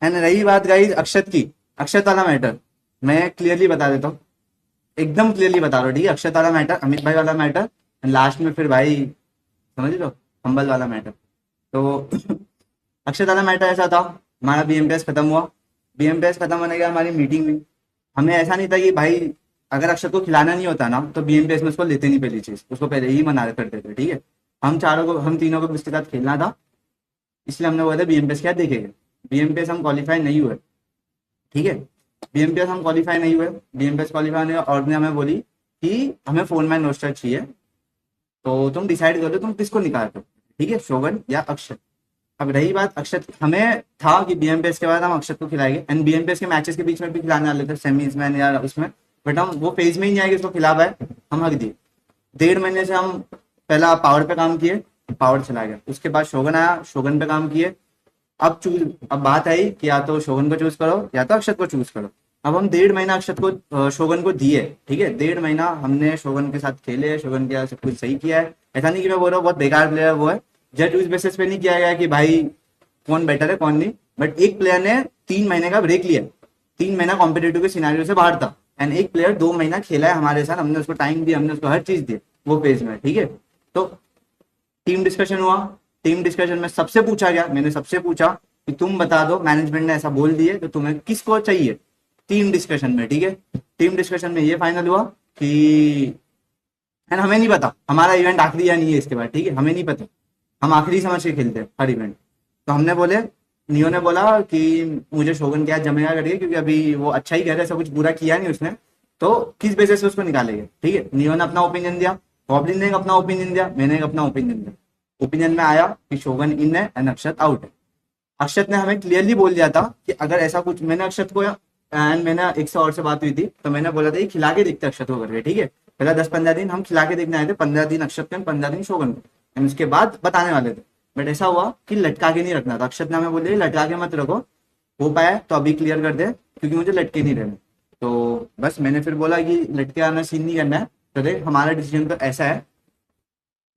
And रही बात guys अक्षत की, अक्षत वाला मैटर मैं क्लियरली बता देता हूँ, एकदम क्लियरली बता रहा हूँ, ठीक है। अक्षत वाला मैटर, अमित भाई वाला मैटर, लास्ट में फिर भाई समझ लो हम्बल वाला मैटर। तो अक्षत वाला मैटर ऐसा था, हमारा बीएमपीएस खत्म हुआ, बीएमपीएस खत्म होने के बाद हमारी मीटिंग हुई। हमें ऐसा नहीं था कि भाई अगर अक्षत को खिलाना नहीं होता ना तो बीएमपीएस में उसको लेते नहीं, पहली चीज उसको पहले ही मना करते थे, ठीक है। हम चारों को, हम तीनों को उसके साथ खेलना था, इसलिए हमने बोला था बीएमपीएस क्या देखेंगे। बीएमपीएस हम क्वालिफाई नहीं हुए, ठीक है। बीएमपीएस हम क्वालिफाई नहीं हुए, बीएमपीएस क्वालिफाई होने और ने हमें बोली कि हमें फोन मैन रोस्टर चाहिए, तो तुम डिसाइड कर लो तुम किसको निकालते हो, ठीक है, शोभन या अक्षत। अब रही बात अक्षत, हमें था कि बीएमपीएस के बाद हम अक्षत को खिलाएंगे, एंड बीएमपीएस के मैचेस के बीच में भी खिलाने वाले थे, सेमीज में या उसमें, बट हम वो फेज में ही नहीं आए कि उसको खिला पाए, हम हक दिए। 1.5 महीने से हम पहला पावर पे काम किए, पावर चला गया, उसके बाद शोगन आया, शोगन पे काम किए। अब बात आई कि या तो शोगन को चूज करो या तो अक्षत को चूज करो। अब हम 1.5 महीना अक्षत को शोगन को दिए, ठीक है। 1.5 महीना हमने शोगन के साथ खेले, शोगन के साथ सब कुछ सही किया है, ऐसा नहीं कि मैं बोल रहा हूँ बहुत बेकार प्लेयर वो है, जज उस बेसिस पे नहीं किया गया कि भाई कौन बेटर है कौन नहीं, बट एक प्लेयर ने 3 महीने का ब्रेक लिया, 3 महीना कॉम्पिटेटिव के सिनेरियो से बाहर था, एंड एक प्लेयर 2 महीना खेला है हमारे साथ, हमने उसको टाइम दिया, हमने उसको हर चीज दी वो फेज में, ठीक है। तो टीम डिस्कशन हुआ, टीम डिस्कशन में सबसे पूछा गया, मैंने सबसे पूछा कि तुम बता दो, मैनेजमेंट ने ऐसा बोल दिए तो तुम्हें किसको चाहिए टीम डिस्कशन में, ठीक है। टीम डिस्कशन में ये फाइनल हुआ कि एंड हमें नहीं पता हमारा इवेंट आखिरी या नहीं है इसके बाद, ठीक है, हमें नहीं पता, हम आखिरी समझ के खेलते हैं हर इवेंट। तो हमने बोले, नियो ने बोला कि मुझे शोगन क्या जमेगा करके, क्योंकि अभी वो अच्छा ही कह रहा है, ऐसा कुछ बुरा किया नहीं उसने, तो किस बेसिस पे उसको निकालेंगे, ठीक है। नियो ने अपना ओपिनियन दिया, गॉब्लिन ने एक अपना ओपिनियन दिया, मैंने एक अपना ओपिनियन दिया। ओपिनियन में आया कि शोगन इन है एंड अक्षत आउट है। अक्षत ने हमें क्लियरली बोल दिया था कि अगर ऐसा कुछ, मैंने अक्षत को एंड मैंने एक से और से बात हुई थी, तो मैंने बोला था कि खिला के देखते अक्षत को करके, ठीक है। पहला 10-15 दिन हम खिला के देखने आए थे, 15 दिन अक्षत को 15 दिन शोगन को, एंड उसके बाद बताने वाले थे। बट ऐसा हुआ कि लटका के नहीं रखना था, अक्षत ने हमें बोल दिया लटका के मत रखो, हो पाया तो अभी क्लियर कर दे क्योंकि मुझे लटके नहीं रहने। तो बस मैंने फिर बोला कि लटके आना सीन नहीं करना है, तो देख हमारा डिसीजन तो ऐसा है,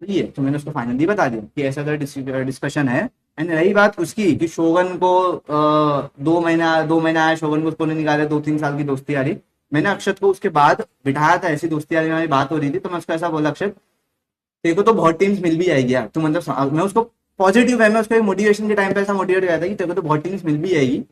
तो ये तो मैंने उसको फाइनली बता दिया कि ऐसा डिस्कशन है। एंड रही बात उसकी कि शोगन को 2 महीना आया, शोगन को उसको नहीं निकाले, 2-3 साल की दोस्ती आ रही, मैंने अक्षत को उसके बाद बिठाया था, ऐसी दोस्ती आ रही हमारी बात हो रही थी, तो मैं उसको ऐसा बोला, अक्षत तेरे को तो बहुत टीम्स मिल भी जाएगी यार, तो मतलब मैं उसको पॉजिटिव वे में उसको मोटिवेशन के टाइम पे ऐसा मोटिवेट किया था कि तेरे को तो बहुत टीम्स मिल भी जाएगी,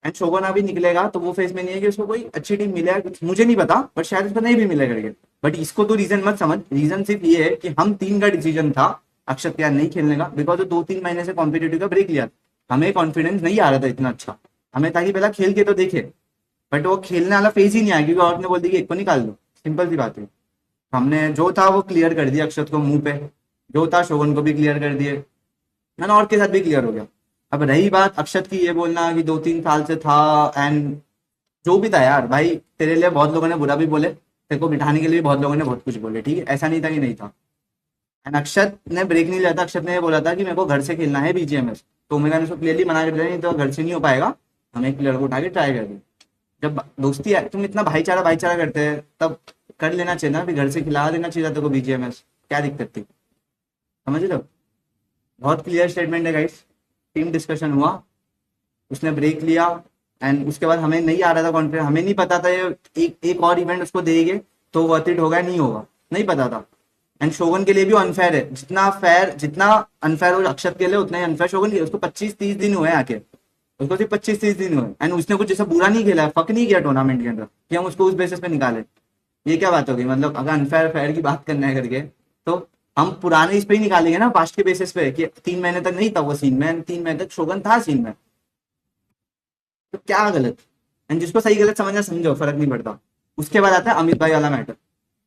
एंड शोगन अभी निकलेगा तो वो फेज में नहीं है कि उसको कोई अच्छी टीम मिले, मुझे नहीं पता बट शायद उसको नहीं भी मिले करके। बट इसको तो रीजन मत समझ, रीजन सिर्फ ये है कि हम तीन का डिसीजन था अक्षत यार नहीं खेलने का, बिकॉज वो 2-3 महीने से कॉम्पिटेटिव का ब्रेक लिया था, हमें कॉन्फिडेंस नहीं आ रहा था इतना अच्छा, हमें था कि पहला खेल के तो देखे, बट वो खेलने वाला फेज ही नहीं आया क्योंकि और ने बोल दी कि एक को निकाल दो, सिंपल सी बात है। हमने जो था वो क्लियर कर दिया अक्षत को मुंह पे, जो था शोगन को भी क्लियर कर दिए, है ना, और के साथ भी क्लियर हो गया। अब रही बात अक्षत की, ये बोलना कि 2-3 साल से था, एंड जो भी था यार भाई, तेरे लिए बहुत लोगों ने बुरा भी बोले, तेरे को बिठाने के लिए भी बहुत लोगों ने बहुत कुछ बोले, ठीक है, ऐसा नहीं था कि नहीं था। एंड अक्षत ने ब्रेक नहीं लिया था, अक्षत ने ये बोला था कि मेरे को घर से खेलना है बीजीएमएस, तो मैंने उसको क्लियरली मना कर दिया, नहीं तो घर से नहीं हो पाएगा, हमें एक प्लेयर को उठा के ट्राई कर दे। जब दोस्ती है, तुम इतना भाईचारा भाईचारा करते हैं तब कर लेना चाहिए ना, भी घर से खिला देना चाहिए था तेरे को बीजीएमएस, क्या दिक्कत थी, समझ लो। बहुत क्लियर स्टेटमेंट है गाइस। टीम डिस्कशन हुआ, उसने ब्रेक लिया, एंड उसके बाद हमें नहीं आ रहा था कॉन्फिडेंस, हमें नहीं पता था ये एक और इवेंट उसको देंगे तो वर्थ इट होगा नहीं होगा, नहीं पता था। एंड शोगन के लिए भी अनफेयर है, जितना अनफेयर हो अक्षत के लिए उतना ही अनफेयर शोगन के लिए। उसको 25-30 दिन हुए आके, उसको सिर्फ 25-30 दिन हुए, एंड उसने कुछ जैसा बुरा नहीं खेला, फक नहीं किया टूर्नामेंट के अंदर कि हम उसको उस बेसिस पे निकाले। ये क्या बात होगी, मतलब अगर अनफेयर फेयर की बात करना है करके तो हम पुराने इस पे ही निकालेंगे ना, पास्ट के बेसिस पे कि 3 महीने तक नहीं था वो सीन में, 3 महीने तक शोगन था सीन में, तो क्या गलत। एंड जिसको सही गलत समझना समझो, फर्क नहीं पड़ता। उसके बाद आता है अमित भाई वाला मैटर।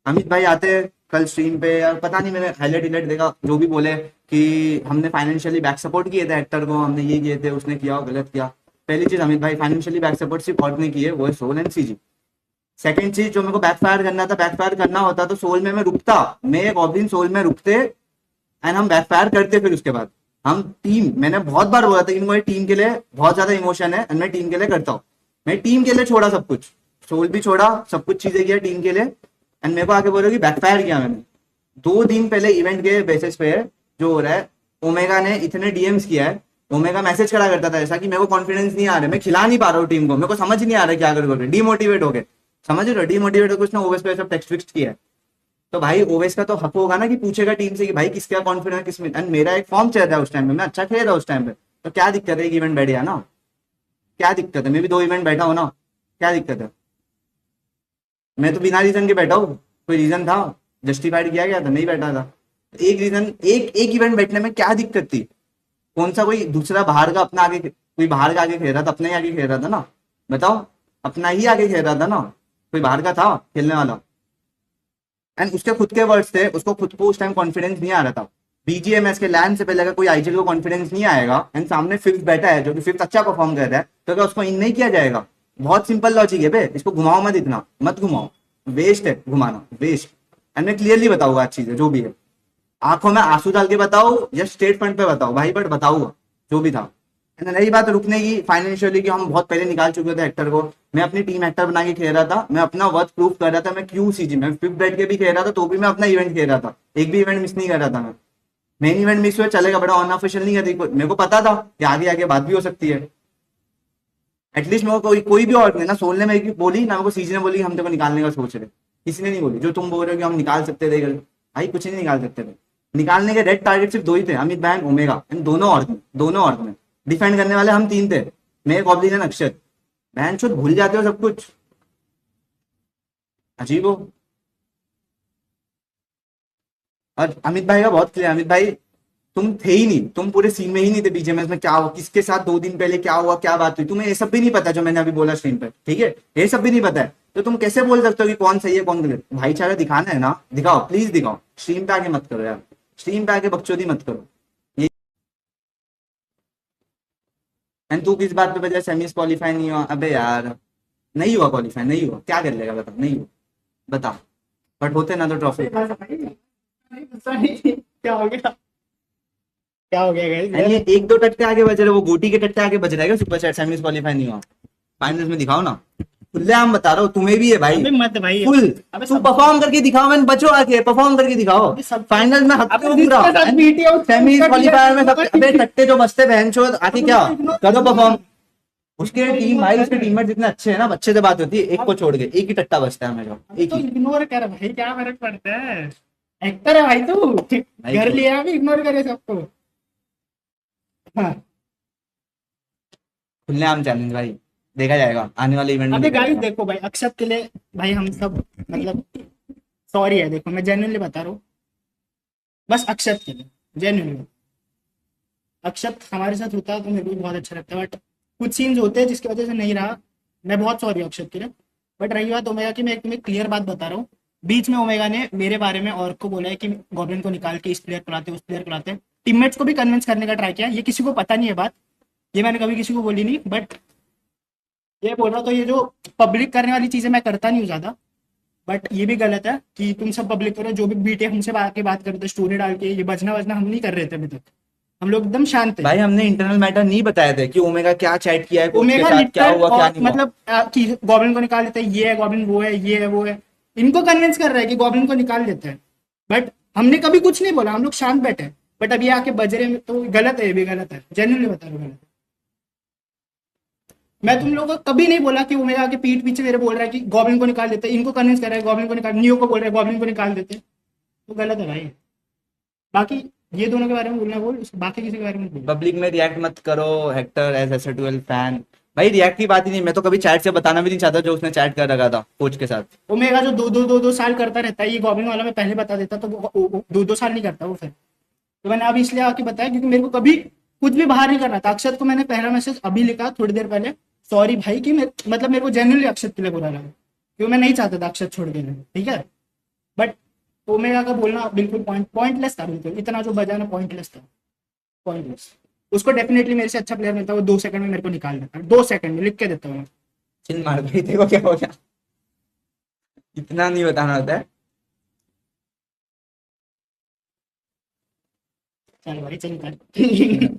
अमित भाई आते हैं कल स्ट्रीम पे, यार पता नहीं मैंने हाईलाइट हिलाइट देखा, जो भी बोले कि हमने फाइनेंशियली बैक सपोर्ट किए थे एक्टर को, हमने ये किए थे, उसने किया गलत किया। पहली चीज अमित भाई फाइनेंशियली बैक सपोर्ट सिर्फ और ने की है, वो है सोल एंड सीजी। सेकंड चीज जो मेरे को बैकफायर करना था, बैकफायर करना होता तो सोल में मैं रुकता, मैं गॉब्लिन सोल में रुकते, एंड हम बैकफायर करते। फिर उसके बाद हम टीम, मैंने बहुत बार बोला था कि मुझे टीम के लिए बहुत ज्यादा इमोशन है एंड मैं टीम के लिए करता हूँ, मैं टीम के लिए छोड़ा सब कुछ, सोल भी छोड़ा, सब कुछ चीजें किया टीम के लिए, एंड मेरे को आके बोलो कि बैकफायर किया मैंने। 2 दिन पहले इवेंट के बेसिस पे जो हो रहा है, ओमेगा ने इतने डीएम्स किया है ओमेगा मैसेज करा करता था ऐसा कि मेरे को कॉन्फिडेंस नहीं आ रहा, मैं खिला नहीं पा रहा हूँ टीम को, मेरे को समझ नहीं आ रहा क्या करूँ, डीमोटिवेट हो गए, समझ रहे हो, डीमोटिवेट होकर उसने ओवेस पे सब टेक्स्ट फिक्स किया है। तो भाई ओवेस का तो हक होगा ना कि पूछेगा टीम से कि भाई किसका कॉन्फिडेंस किसमें, एंड मेरा एक फॉर्म चल रहा है उस टाइम पे, मैं अच्छा खेल रहा हूँ उस टाइम पे, तो क्या दिक्कत है, एक इवेंट बैठ गया ना, क्या दिक्कत है, मैं भी 2 इवेंट बैठा हूँ ना, क्या दिक्कत है, मैं तो बिना रीजन के बैठा हूँ, कोई रीजन था, जस्टिफाइड किया गया था, नहीं बैठा था, एक रीजन, एक एक इवेंट बैठने में क्या दिक्कत थी, कौन सा कोई दूसरा बाहर का अपना आगे, कोई बाहर का आगे खेल रहा था, अपने ही आगे खेल रहा था ना, बताओ, अपना ही आगे खेल रहा था ना, कोई बाहर का था खेलने वाला, एंड उसके खुद के वर्ड्स थे, उसको खुद को उस टाइम कॉन्फिडेंस नहीं आ रहा था, बीजीएमएस के लैंड से पहले अगर कोई आईजीएल को कॉन्फिडेंस नहीं आएगा एंड सामने फिफ्थ बैठा है जो कि फिफ्थ अच्छा परफॉर्म कर रहा है, तो क्या उसको इन नहीं किया जाएगा, बहुत सिंपल लॉजिक है बे, इसको घुमाओ मत, इतना मत घुमाओ, वेस्ट है घुमाना, वेस्ट, एंड मैं क्लियरली बताऊंगा आज चीजें जो भी है, आंखों में आंसू डाल के बताओ या स्टेट फ्रंट पे बताओ भाई, बट बताऊंगा जो भी था। एंड रही बात रुकने की फाइनेंशियली, कि हम बहुत पहले निकाल चुके थे एक्टर को, मैं अपनी टीम एक्टर बना के खेल रहा था, मैं अपना वर्थ प्रूफ कर रहा था, मैं क्यू सीजी में फिफ्थ बैठ के भी खेल रहा था, तो भी मैं अपना इवेंट खेल रहा था, एक भी इवेंट मिस नहीं कर रहा था मैं, मेन इवेंट मिस हुआ चलेगा, बड़ा अनऑफिशियल नहीं करती, मेरे को पता था कि आगे आगे बात भी हो सकती है, एटलीस्ट मेरे को कोई भी और नहीं ना, सोल ने मेरे की बोली ना, मेरे को सीजी ने बोली कि हम तेरे को निकालने का सोच रहे, किसी ने नहीं बोली, जो तुम बोल रहे हो कि हम निकाल सकते थे, भाई कुछ नहीं निकाल सकते थे, निकालने के रेड टारगेट सिर्फ 2 ही थे, अमित बैन ओमेगा, एंड दोनों अर्थ में डिफेंड करने वाले हम 3 थे, मैं गॉब्लिन एंड अक्षर, बहन चोद भूल जाते हो सब कुछ, अजीब हो। और अमित भाई का बहुत क्लियर, अमित भाई तुम थे ही नहीं, तुम पूरे सीन में ही नहीं थे, बीजेएमएस में क्या हुआ, किसके साथ 2 दिन पहले क्या हुआ, क्या बात हुई, तुम्हें ये सब भी नहीं पता जो मैंने अभी बोला स्ट्रीम पे, ठीक है, ये सब भी नहीं पता है, तो तुम कैसे बोल सकते हो कि कौन सही है कौन गलत, भाईचारा दिखाना है ना, दिखाओ प्लीज दिखाओ, स्ट्रीम पे आके मत करो यार, स्ट्रीम पे आके बकचोदी मत करो ये। एंड तू किस बात पे वजह सेमीज क्वालिफाई नहीं हुआ, अबे यार नहीं हुआ क्वालिफाई, नहीं हुआ, क्या कर लेगा बता, नहीं हुआ, बता, बट होते ना तो ट्रॉफी। क्या हो गया, क्या हो गया गाइस एंड यार। ये 1-2 टट्टे आगे बज रहे, वो गोटी के टट्टे आगे बज रहा है सुपर चैट, सेमीज क्वालिफाई नहीं हुआ, फाइनल्स में दिखाओ ना, खुलेआम बता रहा हूँ, तुम्हें भी है भाई, अबे मत भाई, फुल, अबे तुम सब, परफॉर्म करके दिखाओ, मैंने बचो आके परफॉर्म करके दिखाओ, अबे सब, फाइनल में हक अबे को पूरा, जिसके साथ बीटी हो सेमीज उसका क्वालिफायर में सब, अबे क्लियर, टट्टे जो बचते बहन चोद आके क्या इग्नोर करो परफॉर्म, उसके इग्नोर टीम भाई, उसके कर, टीममेट जितने अच्छे हैं ना, अच्छे से बात होती है, एक को छोड़ के, एक ही टट्टा बचता है हमेशा, अबे एक तो ही, इग्नोर कर भाई, क्या फर्क पड़ता है, एक्टर है भाई तू, भाई कर छोड़, लिया अभी, इग्नोर करे सबको। हाँ। खुलेआम चैलेंज भाई, देखा जाएगा आने वाले इवेंट में, अबे देखा गाइस जाएगा। देखो भाई, अक्षत के लिए भाई हम सब मतलब सॉरी है, देखो मैं जेन्युइनली बता रहा हूँ, बस अक्षत के लिए जेन्युइनली, अक्षत हमारे साथ होता है तो मेरे को भी बहुत अच्छा लगता है, बट कुछ सीन्स होते हैं जिसकी वजह से नहीं रहा, मैं बहुत सॉरी हूँ अक्षत के लिए। बट रही बात ओमेगा की, मैं एक तुम्हें क्लियर बात बता रहा हूँ, बीच में ओमेगा ने मेरे बारे में और को बोला है कि गॉब्लिन को निकाल के इस प्लेयर को लाते, उस प्लेयर को लाते, टीममेट्स को भी कन्विंस करने का ट्राई किया, ये किसी को पता नहीं है बात, ये मैंने कभी किसी को बोली नहीं, बट ये बोल रहा, तो ये जो पब्लिक करने वाली चीजें मैं करता नहीं हूँ ज्यादा, बट ये भी गलत है कि तुम सब पब्लिक करो, जो भी बीटे हमसे आके बात करते थे स्टोरी डाल के, ये बजना वजना हम नहीं कर रहे थे अभी तक, हम लोग एकदम शांत है। भाई हमने इंटरनल मैटर नहीं बताया था कि ओमेगा क्या चैट किया है कोच के ओमेगा साथ, क्या लिटरल हुआ क्या और नहीं हुआ, मतलब कि गॉब्लिन को निकाल देते हैं, ये है गॉब्लिन, वो है, ये है वो है, इनको कन्विंस कर रहा है कि गॉब्लिन को निकाल देते हैं, बट हमने कभी कुछ नहीं बोला, हम लोग शांत बैठे, बट अब ये आके बजरे में तो गलत है, ये भी गलत है, जेन्युइनली बता रहा हूँ, गलत है। मैं तुम लोगों को कभी नहीं बोला कि ओमेगा के पीठ पीछे मेरे बोल रहा है कि गॉब्लिन को निकाल देते, इनको कन्विंस कर रहा है गॉब्लिन को निकाल, नियो को बोल रहा है गॉब्लिन को निकाल देते, तो गलत है भाई। बाकी ये दोनों के बारे में बोलना बोल, बाकी किसी के बारे में बोल। पब्लिक में रिएक्ट मत करो, हेक्टर एज एस12 फैन, भाई रिएक्ट की बात ही नहीं, मैं तो कभी चैट से बताना भी नहीं चाहता जो उसने चैट कर रखा था कोच के साथ। ओमेगा जो दो साल करता रहता है, ये गॉब्लिन वाला मैं पहले बता देता तो वो 2 साल नहीं करता वो फिर, तो मैंने अब इसलिए आके बताया क्योंकि मेरे को कभी कुछ भी बाहर नहीं करना था। अक्षत को मैंने पहला मैसेज अभी लिखा थोड़ी देर पहले, सॉरी भाई कि मतलब मेरे को जेन्युइनली अक्षत के लिए बुरा लगा, क्योंकि मैं नहीं चाहता था अक्षत छोड़ देना, ठीक है, बट ओमेगा का बोलना बिल्कुल पॉइंटलेस था, बिल्कुल इतना जो बजाना पॉइंटलेस था, पॉइंटलेस। उसको डेफिनेटली मेरे से अच्छा प्लेयर मिलता, वो 2 सेकंड में मेरे को निकाल देता, 2 सेकंड में लिख के देता हूँ। चिन मार गई, देखो क्या हो गया, इतना नहीं बताना होता है। चल भाई चल कर